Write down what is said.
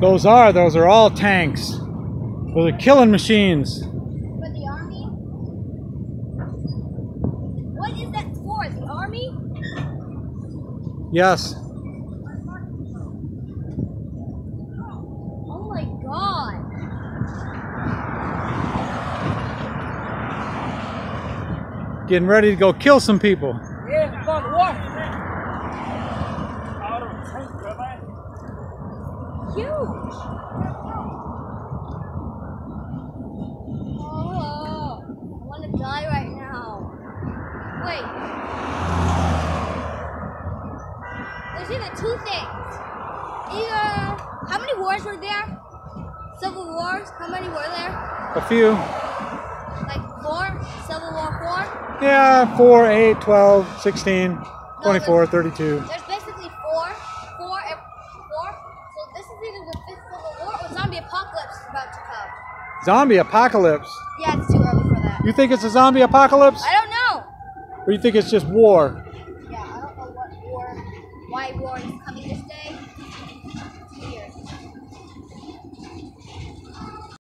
Those are all tanks. Those are killing machines. For the army? What is that for? The army? Yes. Oh my god. Getting ready to go kill some people. Yeah, fuck what? Huge. Oh, I want to die right now. Wait. There's even two things. Either, how many wars were there? Civil Wars? How many were there? A few. Like 4? Civil War 4? Yeah, 4, 8, 12, 16, 24, 32. There's basically 4. 4. So this is either the 5th Civil War or zombie apocalypse is about to come. Zombie apocalypse. Yeah, it's too early for that. You think it's a zombie apocalypse? I don't know. Or you think it's just war?